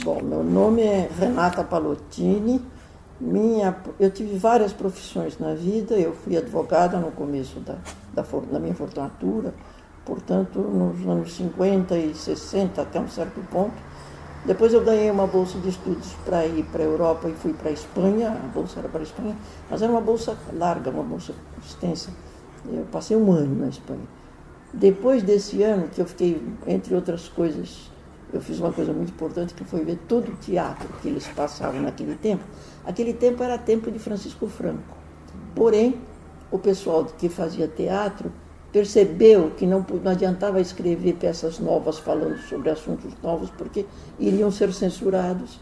Bom, meu nome é Renata Palottini. Eu tive várias profissões na vida. Eu fui advogada no começo da minha formatura, portanto, nos anos 50 e 60, até um certo ponto. Depois eu ganhei uma bolsa de estudos para ir para a Europa e fui para a Espanha. A bolsa era para a Espanha, mas era uma bolsa larga, uma bolsa extensa. Eu passei um ano na Espanha. Depois desse ano, que eu fiquei, entre outras coisas, eu fiz uma coisa muito importante, que foi ver todo o teatro que eles passavam naquele tempo. Aquele tempo era tempo de Francisco Franco. Porém, o pessoal que fazia teatro percebeu que não adiantava escrever peças novas falando sobre assuntos novos, porque iriam ser censurados.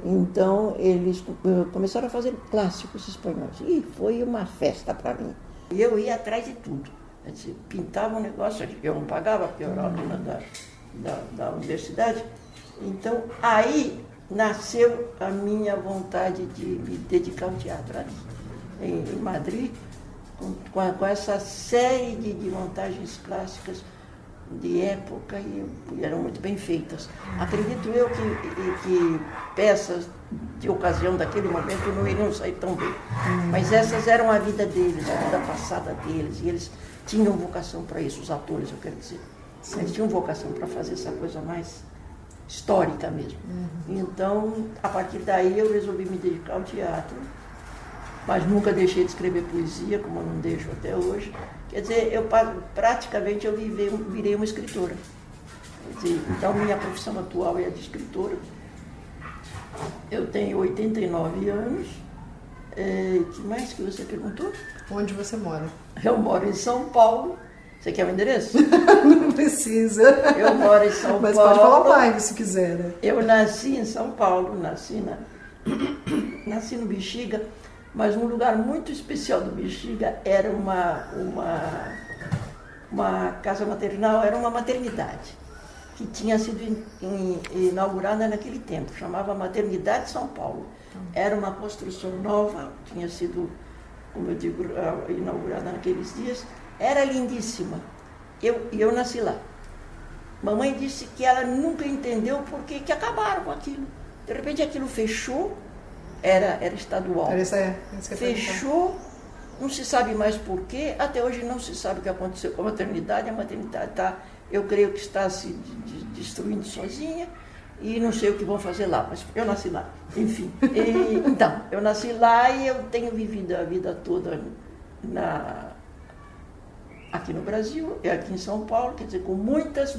Então, eles começaram a fazer clássicos espanhóis. E foi uma festa para mim. Eu ia atrás de tudo. Pintava um negócio, eu não pagava, porque eu era aluna da universidade. Então, aí nasceu a minha vontade de me dedicar ao teatro ali, em Madrid, com essa série de montagens clássicas de época, e eram muito bem feitas. Acredito eu que peças de ocasião daquele momento não iriam sair tão bem, mas essas eram a vida deles, a vida passada deles, e eles tinham vocação para isso, os atores, eu quero dizer. Sim. Eles tinham vocação para fazer essa coisa mais histórica mesmo. Então, a partir daí, eu resolvi me dedicar ao teatro, mas nunca deixei de escrever poesia, como eu não deixo até hoje. Quer dizer, praticamente eu virei uma escritora. Quer dizer, então, minha profissão atual é a de escritora. Eu tenho 89 anos. Que mais que você perguntou? Onde você mora? Eu moro em São Paulo. Você quer o endereço? Não precisa. Eu moro em São Paulo. Mas pode falar mais, se quiser, né? Eu nasci em São Paulo, nasci no Bexiga, mas um lugar muito especial do Bexiga era uma casa maternal, era uma maternidade, que tinha sido inaugurada naquele tempo, chamava Maternidade São Paulo. Era uma construção nova, tinha sido, como eu digo, inaugurada naqueles dias. Era lindíssima. Eu nasci lá. Mamãe disse que ela nunca entendeu por que acabaram com aquilo. De repente aquilo fechou, era estadual. Fechou, não se sabe mais por quê, até hoje não se sabe o que aconteceu com a maternidade. A maternidade eu creio que está se destruindo sozinha, e não sei o que vão fazer lá, mas eu nasci lá. Enfim, então, eu nasci lá e eu tenho vivido a vida toda aqui no Brasil e aqui em São Paulo, quer dizer, com muitas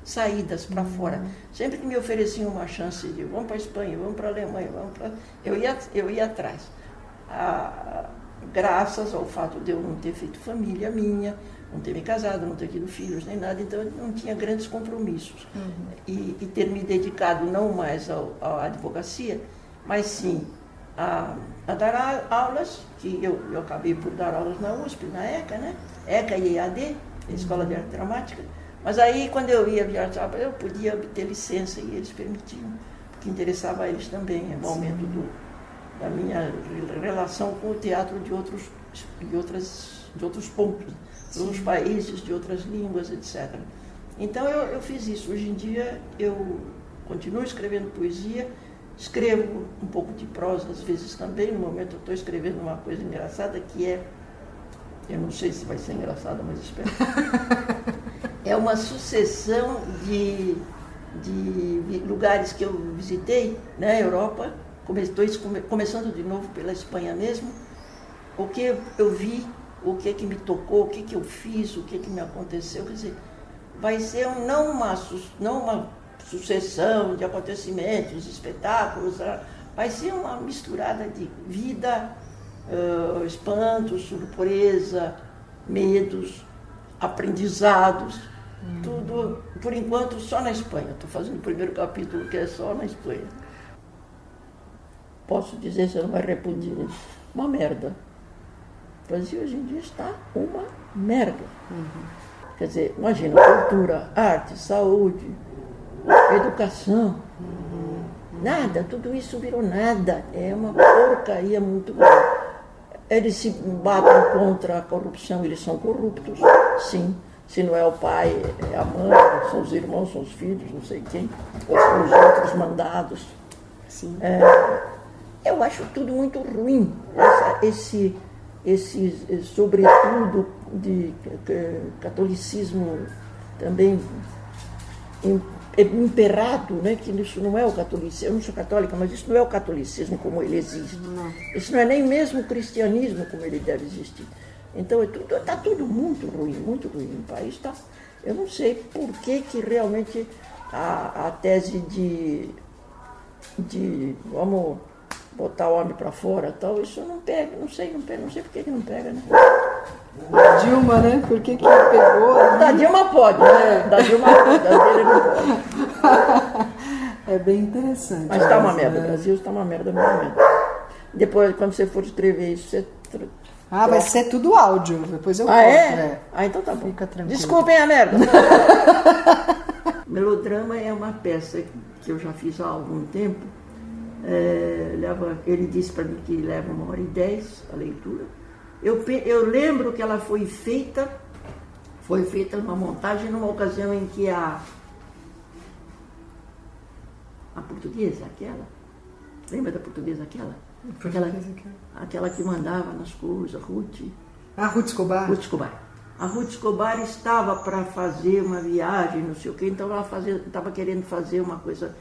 saídas para fora. Sempre que me ofereciam uma chance de vamos para a Espanha, vamos para a Alemanha, eu ia atrás. Graças ao fato de eu não ter feito família minha, não ter me casado, não ter tido filhos nem nada, então eu não tinha grandes compromissos. E ter me dedicado não mais à advocacia, mas sim a dar aulas, que eu acabei por dar aulas na USP, na ECA, né? ECA e EAD, Escola de Arte Dramática. Mas aí, quando eu ia viajar, eu podia obter licença e eles permitiam, porque interessava a eles também, o aumento da minha relação com o teatro de outros pontos, de outros países, de outras línguas, etc. Então, eu fiz isso. Hoje em dia, eu continuo escrevendo poesia, escrevo um pouco de prosa, às vezes também. No momento eu estou escrevendo uma coisa engraçada que eu não sei se vai ser engraçada, mas espero. É uma sucessão de lugares que eu visitei na Europa, começando de novo pela Espanha mesmo, o que eu vi, o que me tocou, o que eu fiz, o que me aconteceu. Quer dizer, vai ser não uma sucessão de acontecimentos, espetáculos, vai ser uma misturada de vida, espantos, surpresa, medos, aprendizados, tudo, por enquanto, só na Espanha. Estou fazendo o primeiro capítulo que é só na Espanha. Posso dizer, você não vai repudir, uma merda. O Brasil hoje em dia está uma merda. Quer dizer, imagina, cultura, arte, saúde, educação, nada, tudo isso virou nada. É uma porcaria muito grande. Eles se batem contra a corrupção, eles são corruptos, sim. Se não é o pai, é a mãe, são os irmãos, são os filhos, não sei quem, ou são os outros mandados. Sim. Eu acho tudo muito ruim, esse sobretudo, de catolicismo também imperado, né? Que isso não é o catolicismo. Eu não sou católica, mas isso não é o catolicismo como ele existe. Não. Isso não é nem mesmo o cristianismo como ele deve existir. Então está tudo muito ruim, muito ruim. O país está... Eu não sei por que realmente a tese de vamos botar o homem para fora, tal, isso não pega, não sei por que não pega, né? Dilma, né? Por que pegou? Da Dilma pode, né? Da Dilma pode, da dele não pode. É bem interessante. Mas está uma merda, o Brasil está uma merda mesmo. Depois, quando você for escrever isso, você... Vai ser tudo áudio, depois eu Ah, corto, é? Então tá bom. Fica tranquilo. Desculpem a merda. Melodrama é uma peça que eu já fiz há algum tempo. Ele disse para mim que leva 1h10 a leitura. Eu lembro que ela foi feita numa montagem numa ocasião em que a portuguesa, aquela, lembra da portuguesa aquela? Aquela que mandava nas coisas, a Ruth. Ruth Escobar? Ruth Escobar. A Ruth Escobar estava para fazer uma viagem, não sei o quê, então ela estava querendo fazer uma coisa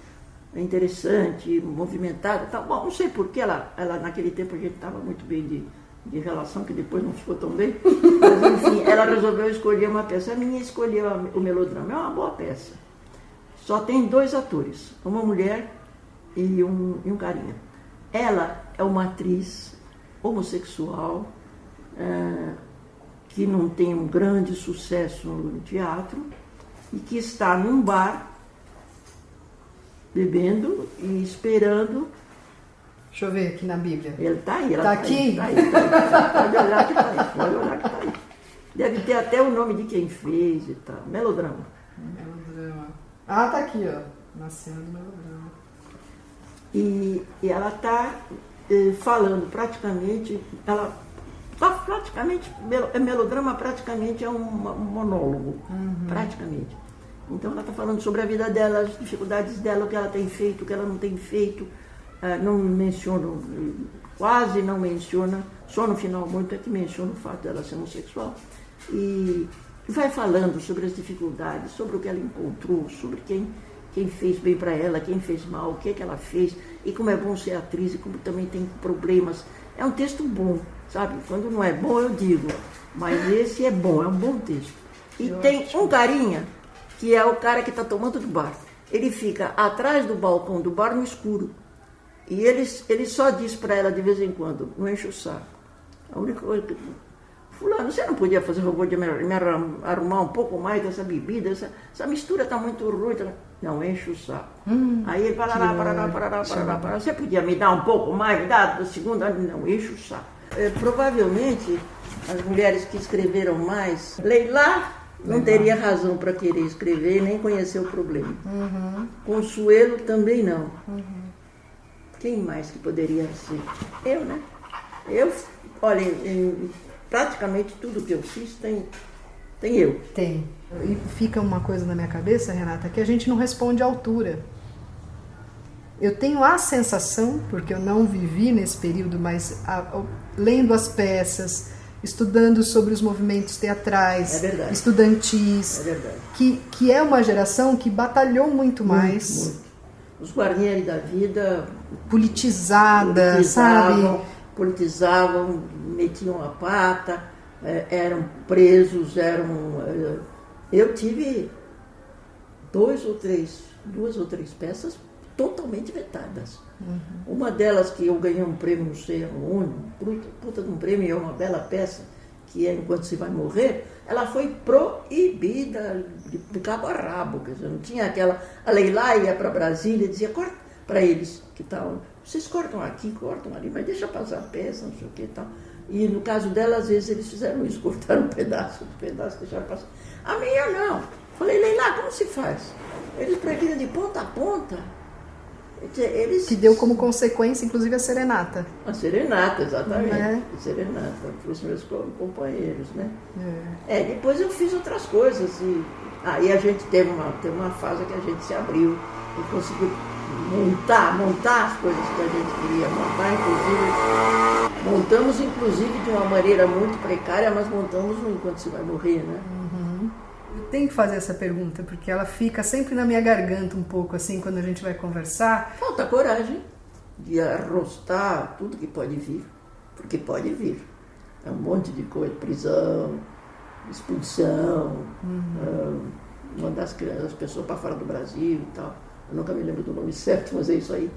interessante, movimentada. Tá, bom, não sei porquê, ela naquele tempo a gente estava muito bem de relação, que depois não ficou tão bem. Mas enfim, ela resolveu escolher uma peça. A minha escolheu o Melodrama. É uma boa peça. Só tem 2 atores, uma mulher e um carinha. Ela é uma atriz homossexual, que não tem um grande sucesso no teatro e que está num bar bebendo e esperando. Deixa eu ver aqui na Bíblia. Ele está aí. Está aqui? Tá aí. Pode olhar que está aí. Pode olhar que está aí. Deve ter até o nome de quem fez e tal. Melodrama. Tá aqui, ó. Nascendo Melodrama. E ela está falando praticamente, Melodrama praticamente é um monólogo, praticamente. Então ela está falando sobre a vida dela, as dificuldades dela, o que ela tem feito, o que ela não tem feito. Não menciona, quase não menciona, só no final muito é que menciona o fato dela ser homossexual. E vai falando sobre as dificuldades, sobre o que ela encontrou, sobre quem fez bem para ela, quem fez mal, o que ela fez, e como é bom ser atriz, e como também tem problemas. É um texto bom, sabe? Quando não é bom, eu digo, mas esse é bom, é um bom texto. E tem um carinha, que é o cara que está tomando do bar. Ele fica atrás do balcão do bar no escuro. E ele só diz para ela de vez em quando, não enche o saco. A única coisa que... Fulano, você não podia fazer favor de me arrumar um pouco mais dessa bebida? Essa mistura está muito ruim. Não, enche o saco. Aí ele parará. Você podia me dar um pouco mais? Me dá a segunda? Não, enche o saco. Provavelmente, as mulheres que escreveram mais... Leila não teria razão para querer escrever nem conhecer o problema. Consuelo também não. Quem mais que poderia ser? Eu, né? Olha, praticamente tudo que eu fiz tem eu. Tem. E fica uma coisa na minha cabeça, Renata, que a gente não responde à altura. Eu tenho a sensação, porque eu não vivi nesse período, mas lendo as peças, estudando sobre os movimentos teatrais, estudantis, que é uma geração que batalhou muito mais. Muito. Os Guarnieri da vida... Politizada, sabe? Politizavam, metiam a pata, eram presos, Eu tive 2 ou 3 peças totalmente vetadas. Uma delas que eu ganhei um prêmio, não sei aonde, puta de um prêmio, é uma bela peça, que é Enquanto Se Vai Morrer, ela foi proibida de cabo a rabo, quer dizer, não tinha aquela... A Leila ia para Brasília e dizia, corta para eles que tal, vocês cortam aqui, cortam ali, mas deixa passar a peça, não sei o que e tal. E no caso dela, às vezes eles fizeram isso, cortaram um pedaço, deixaram passar. A minha não. Falei, Leila, como se faz? Eles proibiram de ponta a ponta. Eles... Que deu como consequência, inclusive, a serenata. A serenata, exatamente. Né? A serenata, para os meus companheiros, né? Depois eu fiz outras coisas. E aí a gente teve uma fase que a gente se abriu e conseguiu montar as coisas que a gente queria montar, inclusive. Montamos, inclusive, de uma maneira muito precária, mas montamos enquanto se vai morrer, né? Eu tenho que fazer essa pergunta, porque ela fica sempre na minha garganta um pouco, assim, quando a gente vai conversar. Falta coragem de arrostar tudo que pode vir, porque pode vir. É um monte de coisa, prisão, expulsão, mandar as pessoas para fora do Brasil e tal. Eu nunca me lembro do nome certo, mas é isso aí.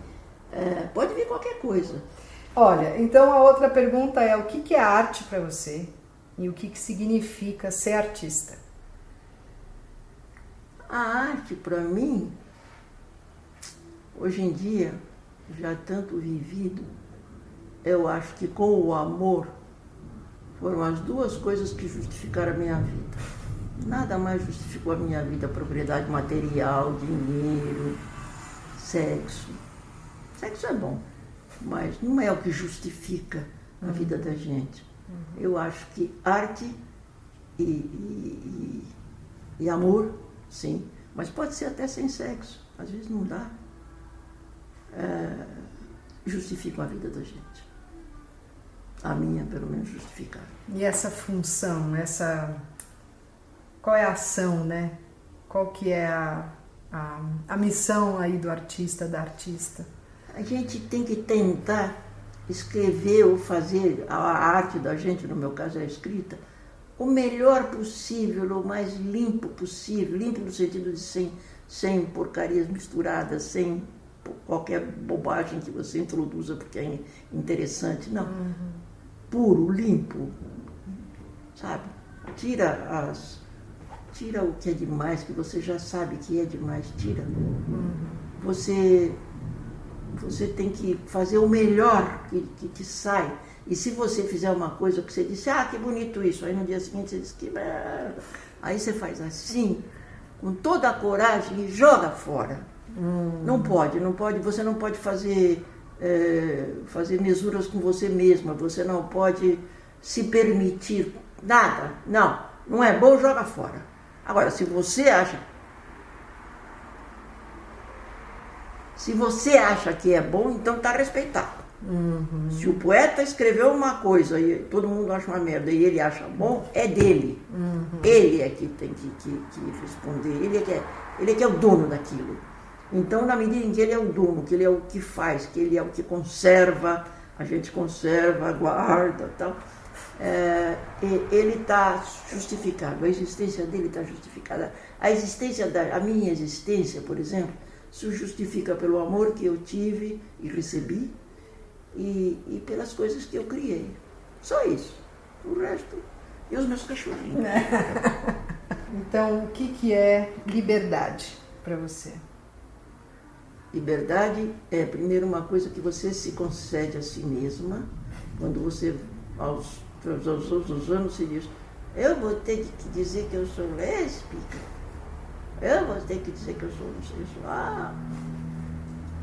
Pode vir qualquer coisa. Olha, então a outra pergunta é: o que é arte para você e o que significa ser artista? A arte, para mim, hoje em dia, já tanto vivido, eu acho que com o amor foram as duas coisas que justificaram a minha vida. Nada mais justificou a minha vida: propriedade material, dinheiro, sexo. Sexo é bom, mas não é o que justifica a vida da gente. Eu acho que arte e amor, sim, mas pode ser até sem sexo, às vezes não dá, justificam a vida da gente. A minha, pelo menos, justificaram. E essa função, qual é a ação, né? Qual que é a missão aí do artista, da artista? A gente tem que tentar escrever ou fazer a arte da gente, no meu caso é a escrita, o melhor possível, o mais limpo possível, limpo no sentido de sem porcarias misturadas, sem qualquer bobagem que você introduza porque é interessante, não. Puro, limpo, sabe? Tira o que é demais, que você já sabe que é demais, tira. Você tem que fazer o melhor que sai. E se você fizer uma coisa que você disse, que bonito isso, aí no dia seguinte você diz que merda. Aí você faz assim, com toda a coragem e joga fora. Não pode, você não pode fazer mesuras com você mesma, você não pode se permitir nada. Não é bom, joga fora. Agora, se você acha que é bom, então está respeitado. Se o poeta escreveu uma coisa e todo mundo acha uma merda e ele acha bom, é dele. Ele é que tem que responder, ele é que é o dono daquilo. Então, na medida em que ele é o dono, que ele é o que faz, que ele é o que conserva, a gente conserva, guarda e tal, ele está justificado, a existência dele está justificada. A minha existência, por exemplo, se justifica pelo amor que eu tive e recebi e pelas coisas que eu criei. Só isso. O resto, e os meus cachorrinhos. Então, o que é liberdade para você? Liberdade é, primeiro, uma coisa que você se concede a si mesma, quando você, aos anos, se diz: eu vou ter que dizer que eu sou lésbica, eu vou ter que dizer que eu sou homossexual.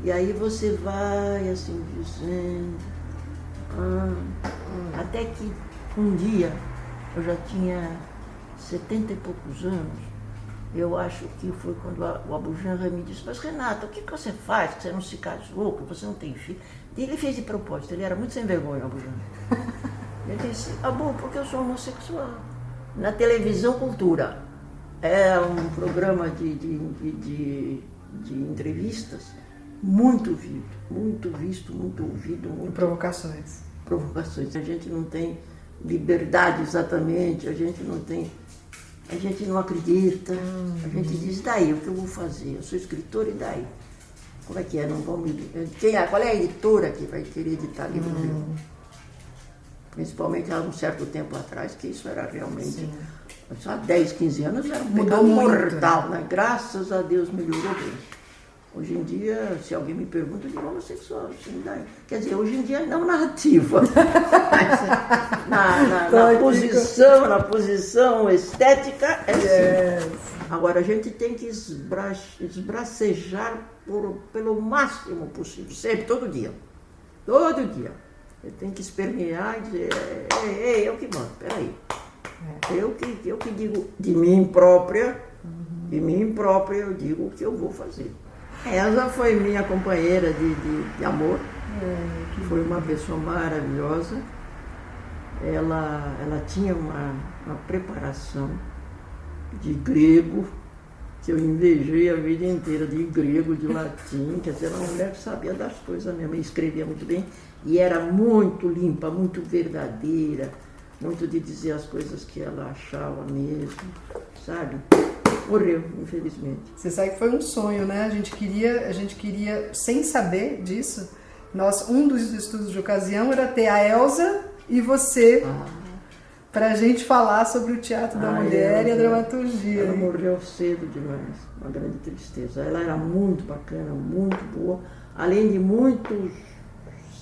E aí você vai assim dizendo, até que um dia, eu já tinha 70 e poucos anos, eu acho que foi quando o Abujamra me disse: mas Renata, o que você faz, que você não se casou, que você não tem filho? E ele fez de propósito, ele era muito sem vergonha, o Abujamra. Ele disse: porque eu sou homossexual. Na televisão Cultura, é um programa de entrevistas muito visto, muito ouvido. Provocações. A gente não tem liberdade exatamente, a gente não acredita, a gente diz: daí, o que eu vou fazer? Eu sou escritora, e daí? Como é que é? Não vão me... Qual é a editora que vai querer editar livro meu? Principalmente há um certo tempo atrás, que isso era realmente... Só há 10, 15 anos era um pecado mortal, né? Graças a Deus melhorou bem. Hoje em dia, se alguém me pergunta, eu digo homossexual. Assim, daí. Quer dizer, hoje em dia não narrativa. Mas na posição estética, é sim. Agora, a gente tem que esbracejar pelo máximo possível, sempre, todo dia. Todo dia. Eu tenho que espernear e dizer, ei, eu que mando, peraí. Eu que digo de mim própria, eu digo o que eu vou fazer. Ela foi minha companheira de amor, foi uma pessoa maravilhosa. Ela tinha uma preparação de grego, que eu invejei a vida inteira, de grego, de latim, quer dizer, era uma mulher que sabia das coisas mesmo, escrevia muito bem, e era muito limpa, muito verdadeira, muito de dizer as coisas que ela achava mesmo, sabe? Morreu, infelizmente. Você sabe que foi um sonho, né? A gente queria, sem saber disso, um dos estudos de ocasião era ter a Elza e você para a gente falar sobre o teatro da mulher e a dramaturgia. Ela morreu cedo demais, uma grande tristeza. Ela era muito bacana, muito boa, além de muito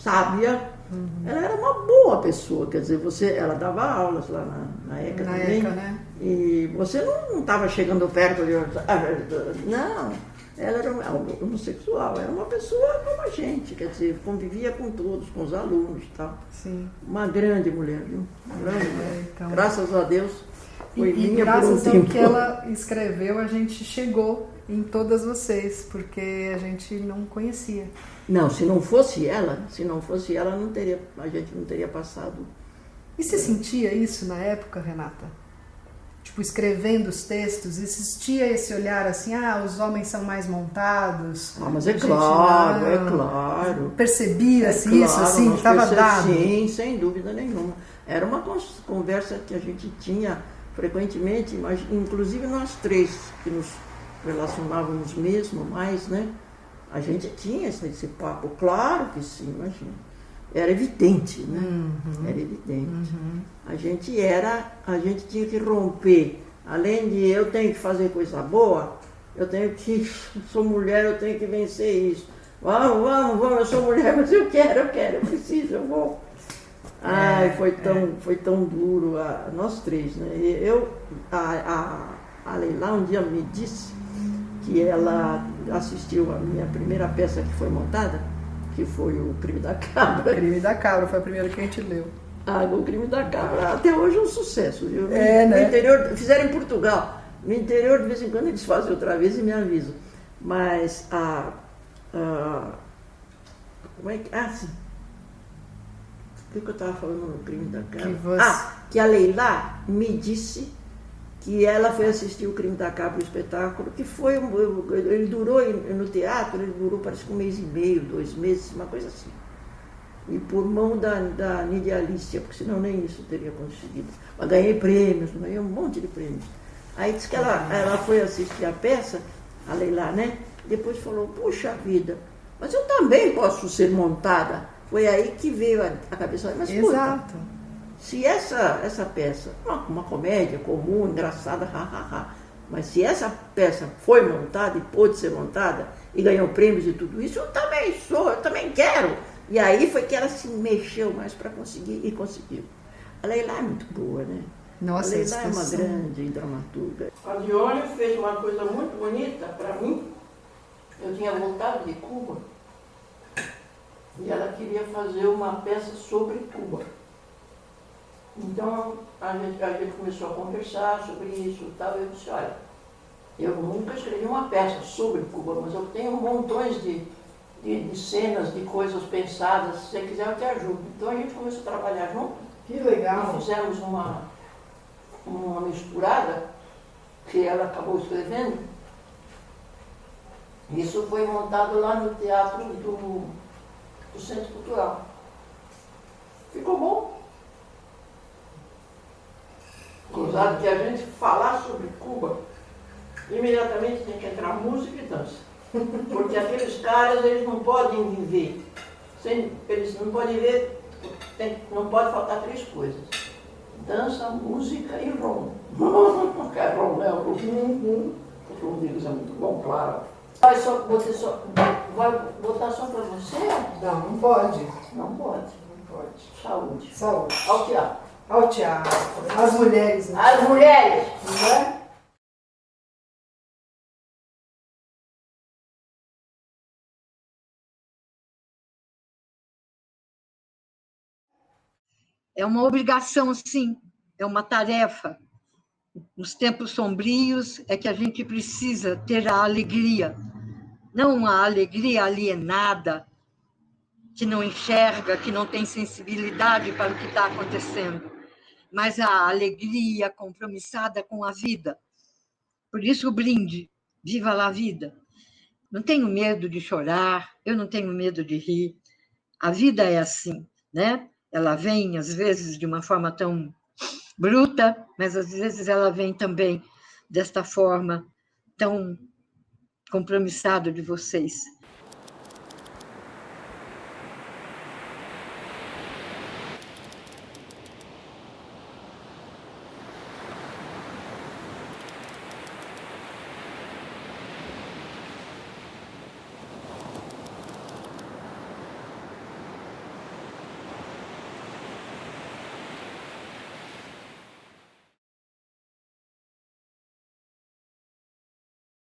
sábia. Ela era uma boa pessoa, quer dizer, ela dava aulas lá na ECA também. ECA, né? E você não estava chegando perto de... Não, ela era homossexual, era uma pessoa como a gente, quer dizer, convivia com todos, com os alunos e tal. Sim. Uma grande mulher, viu? Grande mulher. Então... Graças a Deus, foi minha por um graças ao tempo. que ela escreveu, a gente chegou em todas vocês, porque a gente não conhecia. Não, se não fosse ela, a gente não teria passado. E você sentia isso na época, Renata? Tipo, escrevendo os textos, existia esse olhar assim, os homens são mais montados. Mas é claro. Percebia-se isso, assim, estava dado? Sim, sem dúvida nenhuma. Era uma conversa que a gente tinha frequentemente, mas inclusive nós três, que nos relacionávamos mesmo mais, né? A gente tinha esse papo, claro que sim, imagina. Era evidente, né? Era evidente. A gente tinha que romper. Além de eu tenho que fazer coisa boa, sou mulher, eu tenho que vencer isso. Vamos, eu sou mulher, mas eu preciso, eu vou. Foi tão duro, nós três, né? A Leila um dia me disse que ela assistiu a minha primeira peça que foi montada, que foi o Crime da Cabra. O Crime da Cabra foi a primeira que a gente leu. O Crime da Cabra, até hoje é um sucesso, viu? Né? No interior, fizeram em Portugal. No interior, de vez em quando, eles fazem outra vez e me avisam. Mas como é que... sim. O que eu estava falando no Crime da Cabra? Que a Leila me disse que ela foi assistir o Crime da Cabra, o espetáculo, que foi, ele durou no teatro, parece que 1 mês e meio, 2 meses, uma coisa assim. E por mão da Nídia Alicia, porque senão nem isso teria conseguido. Mas ganhei prêmios, ganhei um monte de prêmios. Aí disse que ela foi assistir a peça, a Leila, né? Depois falou, puxa vida, mas eu também posso ser montada. Foi aí que veio a cabeça, mas exato. Se essa peça, uma comédia comum, engraçada, mas se essa peça foi montada e pôde ser montada e ganhou prêmios e tudo isso, eu também quero. E aí foi que ela se mexeu mais para conseguir e conseguiu. A Leila é muito boa, né? Nossa, a Leila é uma grande dramaturga. A Dione fez uma coisa muito bonita para mim. Eu tinha voltado de Cuba e ela queria fazer uma peça sobre Cuba. Então, a gente começou a conversar sobre isso e tal, e eu disse, olha, eu nunca escrevi uma peça sobre Cuba, mas eu tenho montões de cenas, de coisas pensadas, se você quiser eu te ajudo. Então a gente começou a trabalhar junto. Que legal! E fizemos uma misturada, que ela acabou escrevendo. Isso foi montado lá no Teatro do Centro Cultural. Ficou bom. Usado que a gente falar sobre Cuba, imediatamente tem que entrar música e dança. Porque aqueles caras, eles não podem viver. Eles não podem viver, não pode faltar 3 coisas. Dança, música e rom. Rom, né? O rom deles é muito bom, claro. Vai botar só para você? Não, não pode. Não pode. Não pode. Saúde. Saúde. Ao teatro. Ao teatro. As mulheres, né? As mulheres! Não é? É uma obrigação, sim, é uma tarefa. Nos tempos sombrios é que a gente precisa ter a alegria, não a alegria alienada, que não enxerga, que não tem sensibilidade para o que está acontecendo, mas a alegria compromissada com a vida. Por isso o brinde, viva lá a vida. Não tenho medo de chorar, eu não tenho medo de rir. A vida é assim, né? Ela vem, às vezes, de uma forma tão bruta, mas às vezes ela vem também desta forma tão compromissada de vocês.